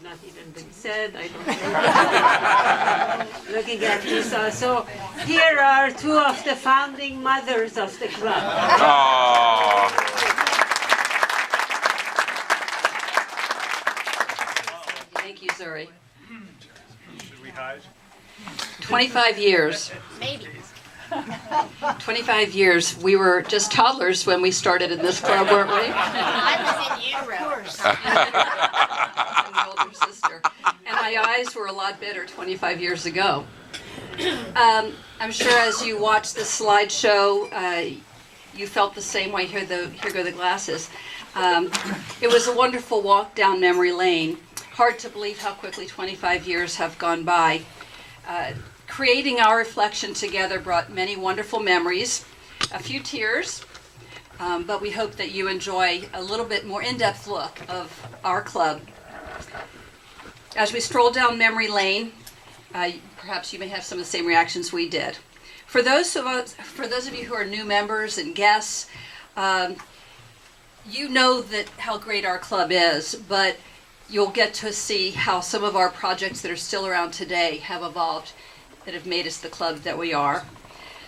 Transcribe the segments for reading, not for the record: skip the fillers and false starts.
not even been said. I don't know. Looking at this also. Here are two of the founding mothers of the club. Oh. Thank you, Zuri. Should we hide? 25 years. Maybe. 25 years. We were just toddlers when we started in this club, weren't we? I was in utero. My older sister. And my eyes were a lot better 25 years ago. I'm sure as you watched the slideshow, you felt the same way. Here go the glasses. It was a wonderful walk down memory lane. Hard to believe how quickly 25 years have gone by. Creating our reflection together brought many wonderful memories, a few tears, but we hope that you enjoy a little bit more in-depth look of our club. As we stroll down memory lane, perhaps you may have some of the same reactions we did. For those of you who are new members and guests, you know that how great our club is, but you'll get to see how some of our projects that are still around today have evolved, that have made us the club that we are.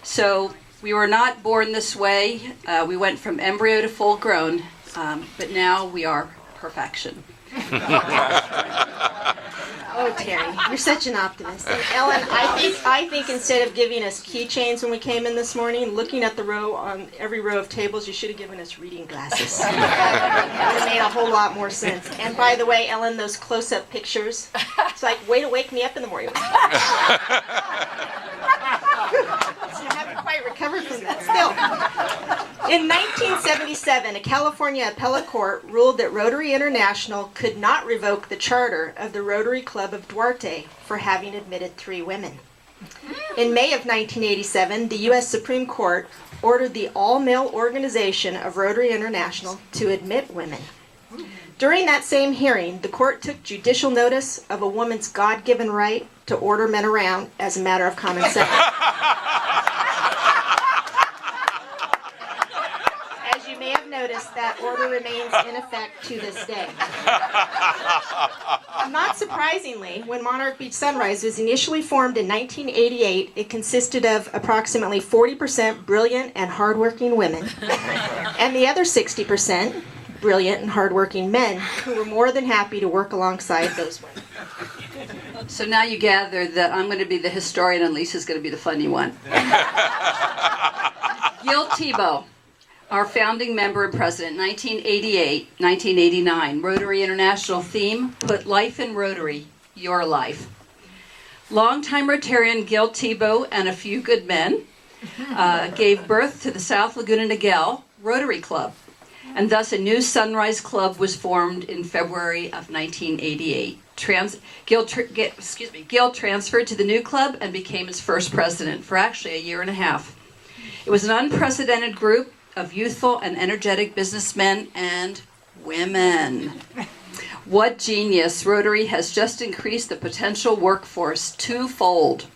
So we were not born this way. We went from embryo to full grown, but now we are perfection. Oh, Terry, you're such an optimist. And Ellen, I think instead of giving us keychains when we came in this morning, looking at the row on every row of tables, you should have given us reading glasses. It would have made a whole lot more sense. And by the way, Ellen, those close-up pictures, it's like, way to wake me up in the morning. I haven't quite recovered from that still. In 1977, a California appellate court ruled that Rotary International could not revoke the charter of the Rotary Club of Duarte for having admitted 3 women. In May of 1987, the U.S. Supreme Court ordered the all-male organization of Rotary International to admit women. During that same hearing, the court took judicial notice of a woman's God-given right to order men around as a matter of common sense. As you may have noticed, that order remains in effect to this day. Not surprisingly, when Monarch Beach Sunrise was initially formed in 1988, it consisted of approximately 40% brilliant and hardworking women, and the other 60% brilliant and hardworking men who were more than happy to work alongside those women. So now you gather that I'm going to be the historian and Lisa's going to be the funny one. Gil Tebow, our founding member and president, 1988-1989. Rotary International theme, Put Life in Rotary, Your Life. Longtime Rotarian Gil Tebow and a few good men gave birth to the South Laguna Niguel Rotary Club, and thus a new Sunrise Club was formed in February of 1988. Gil transferred to the new club and became its first president for actually a year and a half. It was an unprecedented group of youthful and energetic businessmen and women. What genius! Rotary has just increased the potential workforce twofold.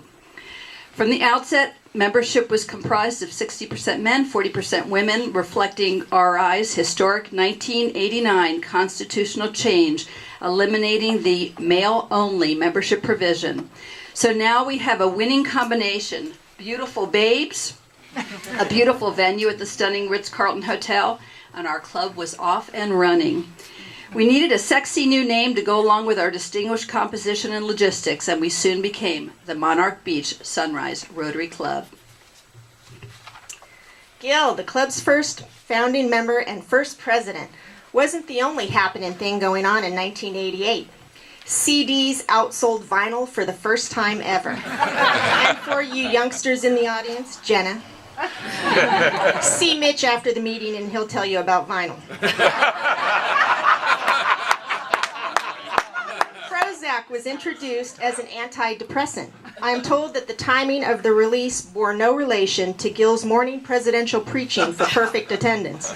From the outset, membership was comprised of 60% men, 40% women, reflecting RI's historic 1989 constitutional change, eliminating the male-only membership provision. So now we have a winning combination: beautiful babes, a beautiful venue at the stunning Ritz-Carlton Hotel, and our club was off and running. We needed a sexy new name to go along with our distinguished composition and logistics, and we soon became the Monarch Beach Sunrise Rotary Club. Gil, the club's first founding member and first president, wasn't the only happening thing going on in 1988. CDs outsold vinyl for the first time ever. And for you youngsters in the audience, Jenna, see Mitch after the meeting and he'll tell you about vinyl. Prozac was introduced as an antidepressant. I am told that the timing of the release bore no relation to Gil's morning presidential preaching for perfect attendance.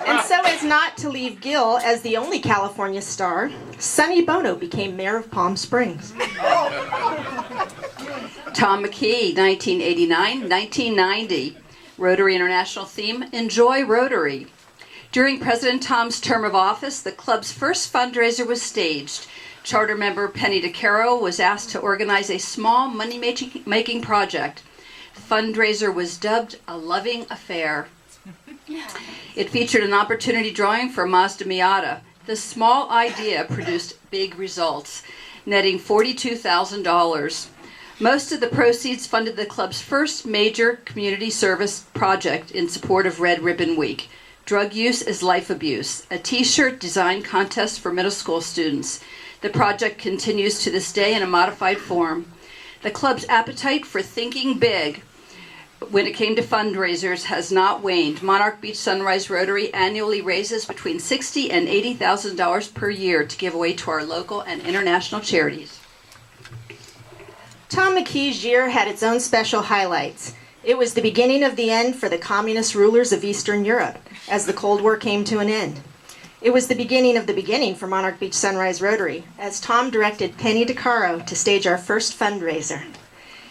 And so as not to leave Gil as the only California star, Sonny Bono became mayor of Palm Springs. Tom McKee, 1989-1990. Rotary International theme, Enjoy Rotary. During President Tom's term of office, the club's first fundraiser was staged. Charter member Penny DeCaro was asked to organize a small money-making project. The fundraiser was dubbed a loving affair. It featured an opportunity drawing for Mazda Miata. This small idea produced big results, netting $42,000. Most of the proceeds funded the club's first major community service project in support of Red Ribbon Week. Drug Use is Life Abuse, a t-shirt design contest for middle school students. The project continues to this day in a modified form. The club's appetite for thinking big when it came to fundraisers has not waned. Monarch Beach Sunrise Rotary annually raises between $60,000 and $80,000 per year to give away to our local and international charities. Tom McKee's year had its own special highlights. It was the beginning of the end for the communist rulers of Eastern Europe as the Cold War came to an end. It was the beginning of the beginning for Monarch Beach Sunrise Rotary as Tom directed Penny DeCaro to stage our first fundraiser.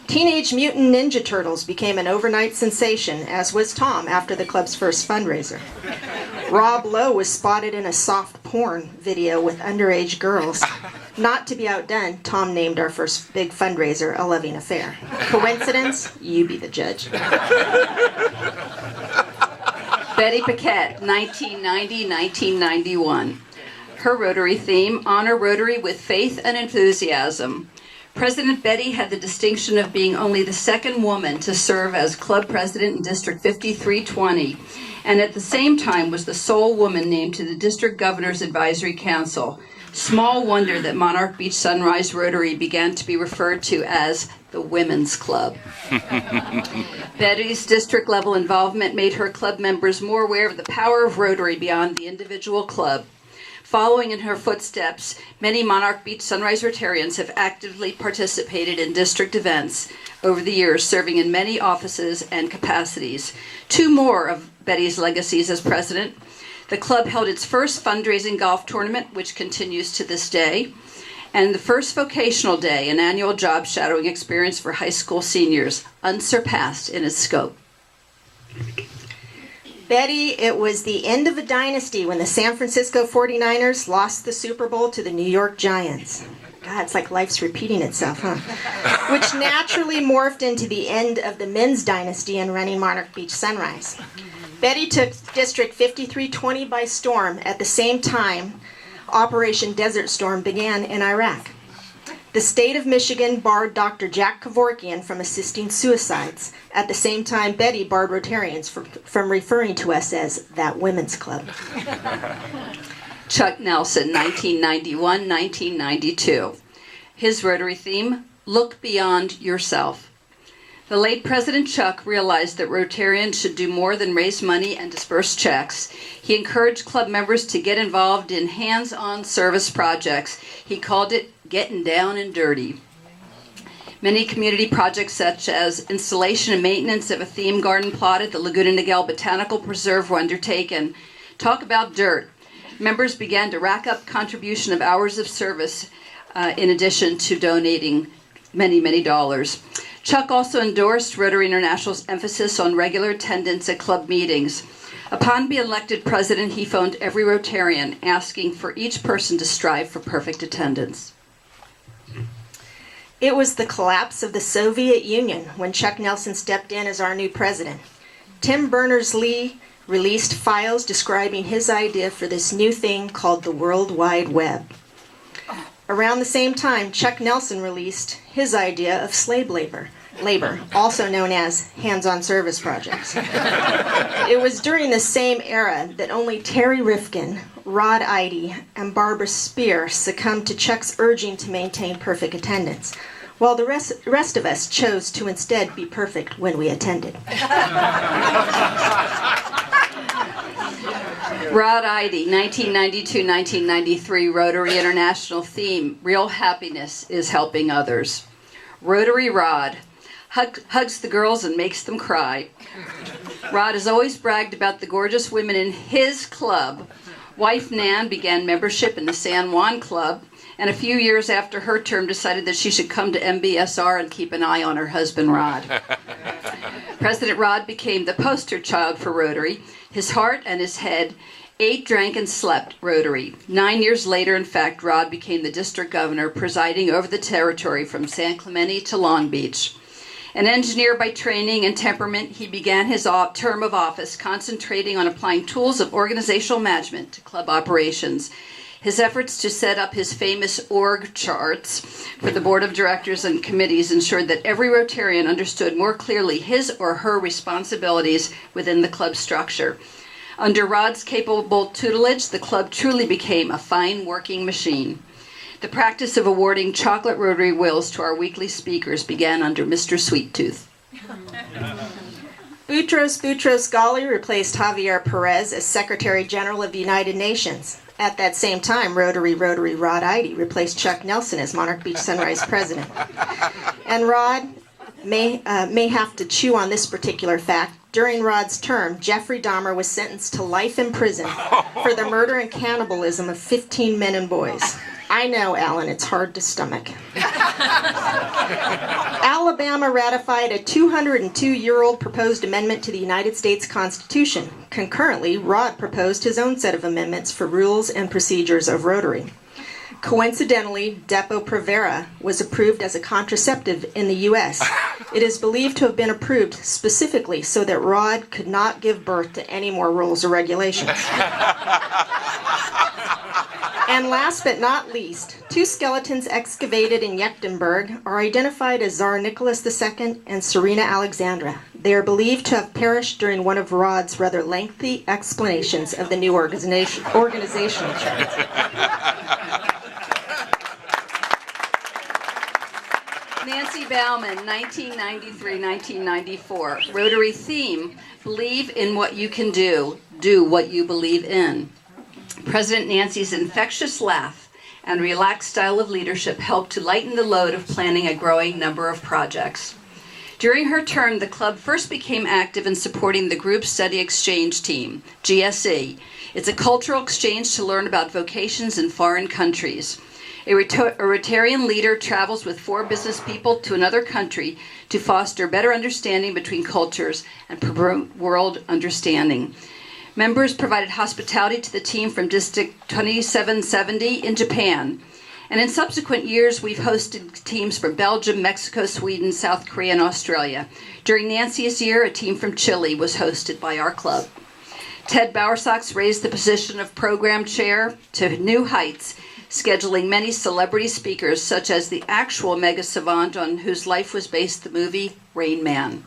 Teenage Mutant Ninja Turtles became an overnight sensation, as was Tom after the club's first fundraiser. Rob Lowe was spotted in a soft porn video with underage girls. Not to be outdone, Tom named our first big fundraiser a loving affair. Coincidence? You be the judge. Betty Paquette, 1990-1991. Her Rotary theme, Honor Rotary with Faith and Enthusiasm. President Betty had the distinction of being only the second woman to serve as club president in District 5320, and at the same time was the sole woman named to the District Governor's Advisory Council. Small wonder that Monarch Beach Sunrise Rotary began to be referred to as the Women's Club. Betty's district-level involvement made her club members more aware of the power of Rotary beyond the individual club. Following in her footsteps, many Monarch Beach Sunrise Rotarians have actively participated in district events over the years, serving in many offices and capacities. Two more of Betty's legacies as president. The club held its first fundraising golf tournament, which continues to this day, and the first vocational day, an annual job shadowing experience for high school seniors, unsurpassed in its scope. Betty, it was the end of a dynasty when the San Francisco 49ers lost the Super Bowl to the New York Giants. God, it's like life's repeating itself, huh? Which naturally morphed into the end of the men's dynasty in running Monarch Beach Sunrise. Betty took District 5320 by storm at the same time Operation Desert Storm began in Iraq. The state of Michigan barred Dr. Jack Kevorkian from assisting suicides. At the same time, Betty barred Rotarians from referring to us as that women's club. Chuck Nelson, 1991-1992. His Rotary theme, Look Beyond Yourself. The late President Chuck realized that Rotarians should do more than raise money and disperse checks. He encouraged club members to get involved in hands-on service projects. He called it getting down and dirty. Many community projects such as installation and maintenance of a theme garden plot at the Laguna Niguel Botanical Preserve were undertaken. Talk about dirt. Members began to rack up contribution of hours of service in addition to donating many, many dollars. Chuck also endorsed Rotary International's emphasis on regular attendance at club meetings. Upon being elected president, he phoned every Rotarian, asking for each person to strive for perfect attendance. It was the collapse of the Soviet Union when Chuck Nelson stepped in as our new president. Tim Berners-Lee released files describing his idea for this new thing called the World Wide Web. Around the same time, Chuck Nelson released his idea of slave labor, also known as hands-on service projects. It was during the same era that only Terry Rifkin, Rod Idy, and Barbara Spear succumbed to Chuck's urging to maintain perfect attendance, while the rest of us chose to instead be perfect when we attended. Rod Idy, 1992-1993, Rotary International theme, Real Happiness is Helping Others. Rotary Rod, hugs the girls and makes them cry. Rod has always bragged about the gorgeous women in his club. Wife Nan began membership in the San Juan Club, and a few years after her term decided that she should come to MBSR and keep an eye on her husband Rod. President Rod became the poster child for Rotary. His heart and his head Ate, drank, and slept Rotary. 9 years later, in fact, Rod became the district governor, presiding over the territory from San Clemente to Long Beach. An engineer by training and temperament, he began his term of office concentrating on applying tools of organizational management to club operations. His efforts to set up his famous org charts for the board of directors and committees ensured that every Rotarian understood more clearly his or her responsibilities within the club structure. Under Rod's capable tutelage, the club truly became a fine working machine. The practice of awarding chocolate Rotary wheels to our weekly speakers began under Mr. Sweet Tooth. Boutros Ghali replaced Javier Perez as Secretary General of the United Nations. At that same time, Rotary Rod Idy replaced Chuck Nelson as Monarch Beach Sunrise President. And Rod may have to chew on this particular fact. During Rod's term, Jeffrey Dahmer was sentenced to life in prison for the murder and cannibalism of 15 men and boys. I know, Alan, it's hard to stomach. Alabama ratified a 202-year-old proposed amendment to the United States Constitution. Concurrently, Rod proposed his own set of amendments for rules and procedures of Rotary. Coincidentally, Depo-Provera was approved as a contraceptive in the U.S. It is believed to have been approved specifically so that Rod could not give birth to any more rules or regulations. And last but not least, two skeletons excavated in Yektenberg are identified as Tsar Nicholas II and Serena Alexandra. They are believed to have perished during one of Rod's rather lengthy explanations of the new organizational chart. Nancy Bauman, 1993-1994. Rotary theme, believe in what you can do what you believe in. President Nancy's infectious laugh and relaxed style of leadership helped to lighten the load of planning a growing number of projects. During her term, the club first became active in supporting the Group Study Exchange Team, GSE. It's a cultural exchange to learn about vocations in foreign countries. A Rotarian leader travels with 4 business people to another country to foster better understanding between cultures and promote world understanding. Members provided hospitality to the team from District 2770 in Japan. And in subsequent years, we've hosted teams from Belgium, Mexico, Sweden, South Korea, and Australia. During Nancy's year, a team from Chile was hosted by our club. Ted Bowersox raised the position of program chair to new heights, scheduling many celebrity speakers, such as the actual mega savant on whose life was based the movie Rain Man.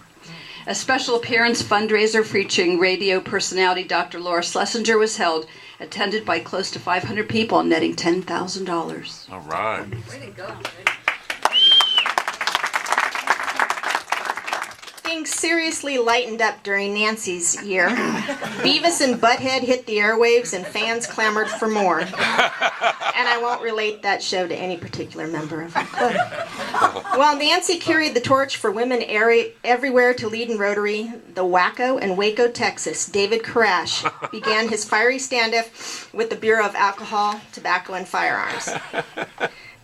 A special appearance fundraiser featuring radio personality Dr. Laura Schlesinger was held, attended by close to 500 people, netting $10,000. All right. Way to go. Things seriously lightened up during Nancy's year. Beavis and Butthead hit the airwaves and fans clamored for more. And I won't relate that show to any particular member of our club. While Nancy carried the torch for women everywhere to lead in Rotary, the Waco and Waco, Texas, David Karash began his fiery standoff with the Bureau of Alcohol, Tobacco, and Firearms.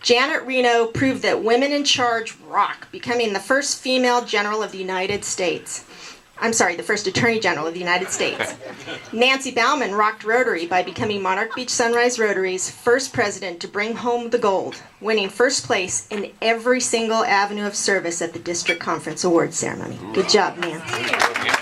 Janet Reno proved that women in charge rock, becoming the first female general of the United States. The first Attorney General of the United States. Nancy Bauman rocked Rotary by becoming Monarch Beach Sunrise Rotary's first president to bring home the gold, winning first place in every single avenue of service at the District Conference Awards ceremony. Good job, Nancy.